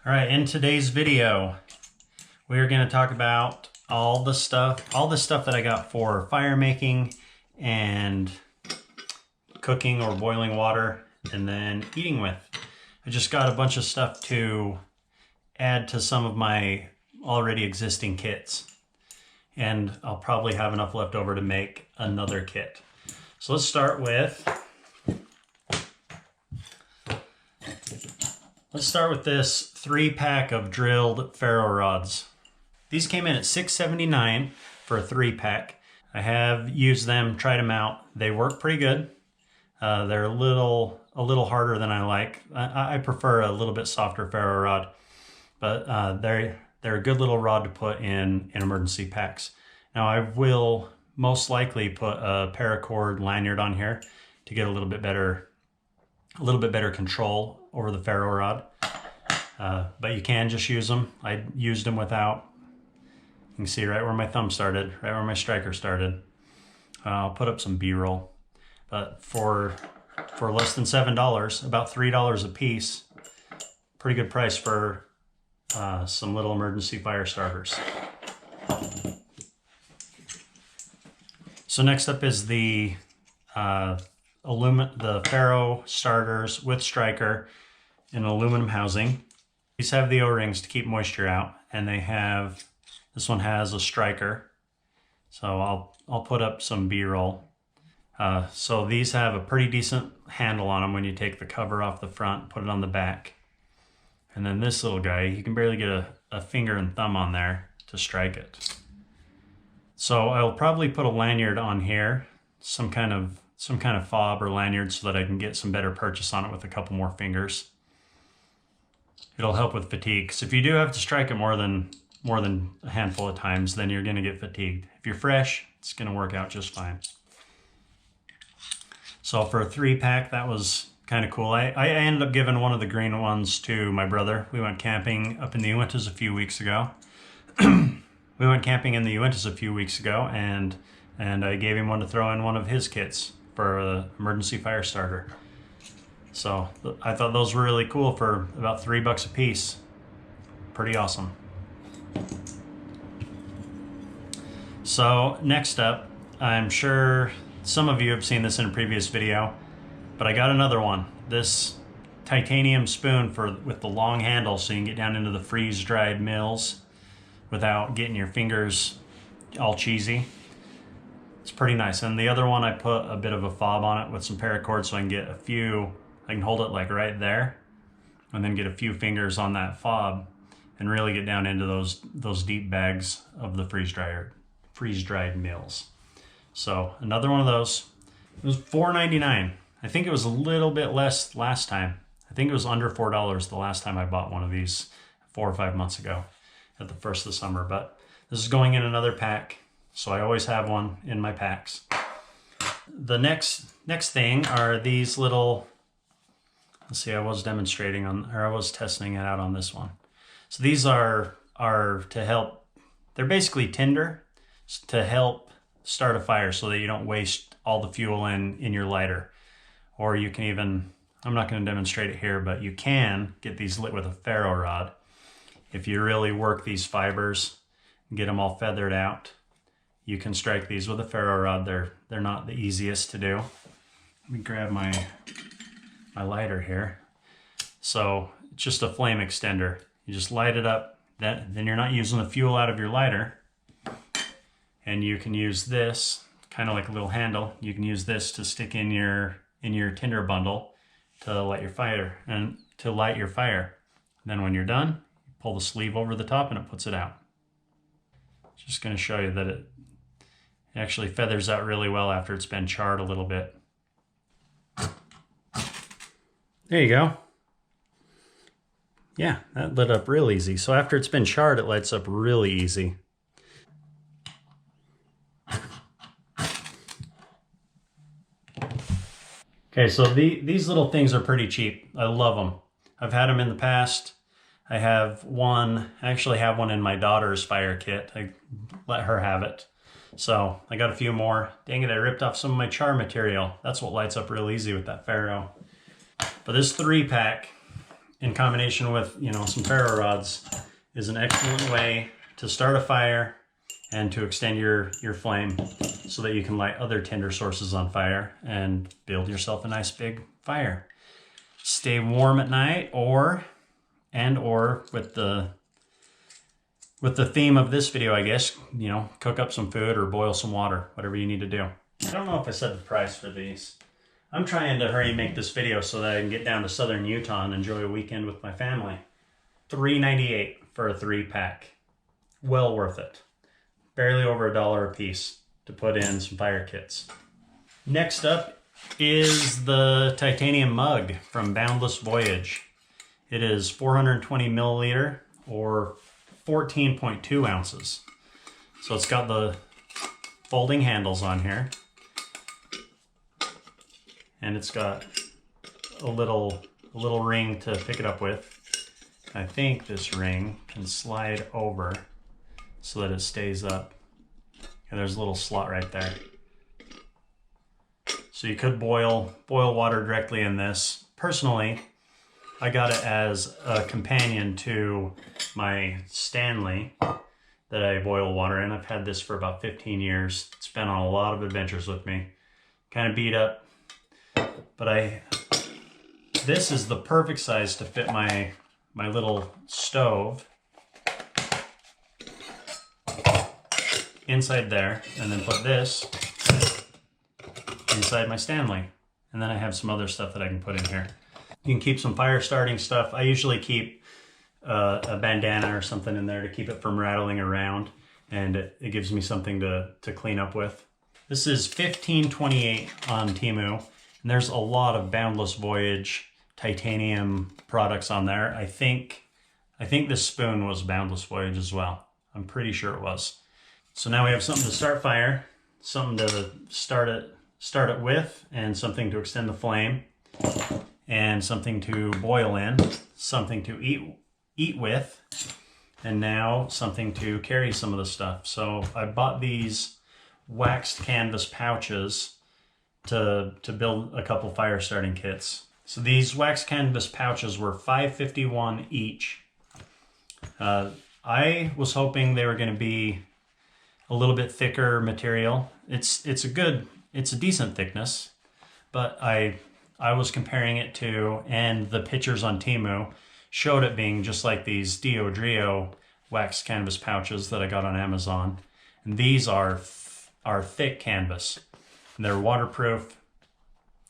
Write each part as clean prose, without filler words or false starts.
All right, in today's video, we're going to talk about all the stuff that I got for fire making and cooking or boiling water and then eating with. I just got a bunch of stuff to add to some of my already existing kits, and I'll probably have enough left over to make another kit. So let's start with this 3-pack of drilled ferro rods. These came in at $6.79 for a 3-pack. I have used them, tried them out. They work pretty good. They're a little harder than I like. I prefer a little bit softer ferro rod, but they're a good little rod to put in emergency packs. Now I will most likely put a paracord lanyard on here to get a little bit better control over the ferro rod. But you can just use them. I used them without. You can see right where my thumb started, right where my striker started. I'll put up some B-roll. But for less than $7, about $3 a piece, pretty good price for some little emergency fire starters. So next up is the ferro starters with striker in aluminum housing. These have the O-rings to keep moisture out, and this one has a striker. So I'll put up some B-roll. So these have a pretty decent handle on them when you take the cover off the front, put it on the back. And then this little guy, you can barely get a finger and thumb on there to strike it. So I'll probably put a lanyard on here, some kind of fob or lanyard, so that I can get some better purchase on it with a couple more fingers. It'll help with fatigue, because if you do have to strike it more than a handful of times, then you're going to get fatigued. If you're fresh, it's going to work out just fine. So for a 3-pack, that was kind of cool. I ended up giving one of the green ones to my brother. We went camping up in the Uintas a few weeks ago. and I gave him one to throw in one of his kits for an emergency fire starter. So I thought those were really cool for about $3 a piece. Pretty awesome. So next up, I'm sure some of you have seen this in a previous video, but I got another one. This titanium spoon with the long handle, so you can get down into the freeze-dried mills without getting your fingers all cheesy. It's pretty nice. And the other one, I put a bit of a fob on it with some paracord, so I can hold it like right there, and then get a few fingers on that fob and really get down into those deep bags of the freeze-dried mills. So another one of those. It was $4.99. I think it was a little bit less last time. I think it was under $4 the last time I bought one of these 4 or 5 months ago at the first of the summer. But this is going in another pack, so I always have one in my packs. The next thing are these little, let's see, I was testing it out on this one. So these are to help, they're basically tinder to help start a fire so that you don't waste all the fuel in your lighter. Or you can even, I'm not going to demonstrate it here, but you can get these lit with a ferro rod. If you really work these fibers and get them all feathered out, you can strike these with a ferro rod. They're not the easiest to do. Let me grab my lighter here. So it's just a flame extender. You just light it up, then you're not using the fuel out of your lighter. And you can use this, kind of like a little handle. You can use this to stick in your tinder bundle to light your fire. And then when you're done, you pull the sleeve over the top and it puts it out. Just going to show you that it actually feathers out really well after it's been charred a little bit. There you go. Yeah, that lit up real easy. So after it's been charred, it lights up really easy. Okay, so these little things are pretty cheap. I love them. I've had them in the past. I actually have one in my daughter's fire kit. I let her have it. So I got a few more. Dang it, I ripped off some of my char material. That's what lights up real easy with that ferro. But this 3-pack in combination with, you know, some ferro rods is an excellent way to start a fire and to extend your flame so that you can light other tinder sources on fire and build yourself a nice big fire. Stay warm at night, or with the theme of this video, I guess, you know, cook up some food or boil some water, whatever you need to do. I don't know if I said the price for these. I'm trying to hurry and make this video so that I can get down to southern Utah and enjoy a weekend with my family. $3.98 for a 3-pack. Well worth it. Barely over $1 a piece to put in some fire kits. Next up is the titanium mug from Boundless Voyage. It is 420 milliliter or 14.2 ounces. So it's got the folding handles on here. And it's got a little ring to pick it up with. I think this ring can slide over so that it stays up. And there's a little slot right there. So you could boil water directly in this. Personally, I got it as a companion to my Stanley that I boil water in. I've had this for about 15 years. It's been on a lot of adventures with me. Kind of beat up, but this is the perfect size to fit my little stove inside there, and then put this inside my Stanley. And then I have some other stuff that I can put in here. You can keep some fire starting stuff. I usually keep a bandana or something in there to keep it from rattling around, and it gives me something to clean up with. This is $15.28 on Temu, and there's a lot of Boundless Voyage titanium products on there. I think this spoon was Boundless Voyage as well. I'm pretty sure it was. So now we have something to start fire, something to start it with, and something to extend the flame, and something to boil in, something to eat with, and now something to carry some of the stuff. So I bought these waxed canvas pouches to build a couple fire starting kits. So these waxed canvas pouches were $5.51 each. I was hoping they were going to be a little bit thicker material. It's a decent thickness, but I was comparing it to, and the pictures on Temu showed it being just like these Deo waxed canvas pouches that I got on Amazon. And these are thick canvas. They're waterproof,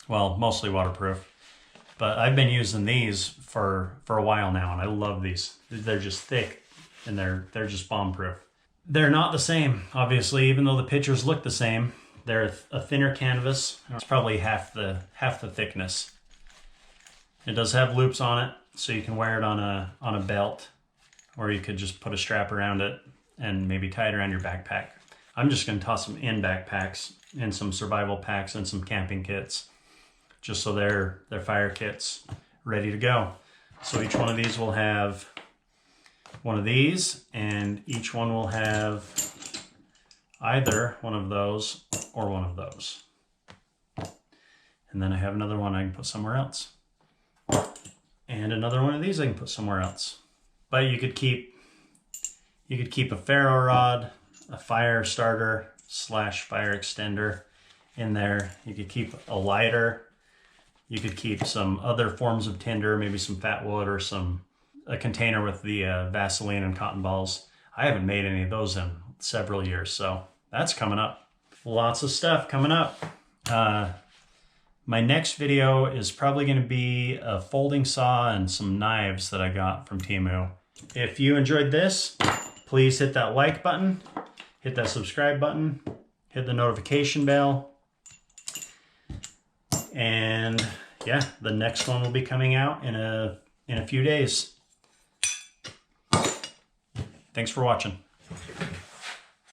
well, mostly waterproof, but I've been using these for a while now, and I love these. They're just thick, and they're just bomb-proof. They're not the same, obviously, even though the pictures look the same. They're a thinner canvas. It's probably half the thickness. It does have loops on it, so you can wear it on a belt, or you could just put a strap around it and maybe tie it around your backpack. I'm just going to toss them in backpacks, in some survival packs and some camping kits, just so they're fire kits ready to go. So each one of these will have one of these, and each one will have either one of those or one of those. And then I have another one I can put somewhere else. And another one of these I can put somewhere else. But you could keep a ferro rod, a fire starter / fire extender in there. You could keep a lighter. You could keep some other forms of tinder, maybe some fat wood or a container with the Vaseline and cotton balls. I haven't made any of those in several years, so that's coming up. Lots of stuff coming up. My next video is probably going to be a folding saw and some knives that I got from Temu. If you enjoyed this, please hit that like button, hit that subscribe button, hit the notification bell, and yeah, the next one will be coming out in a few days. Thanks for watching.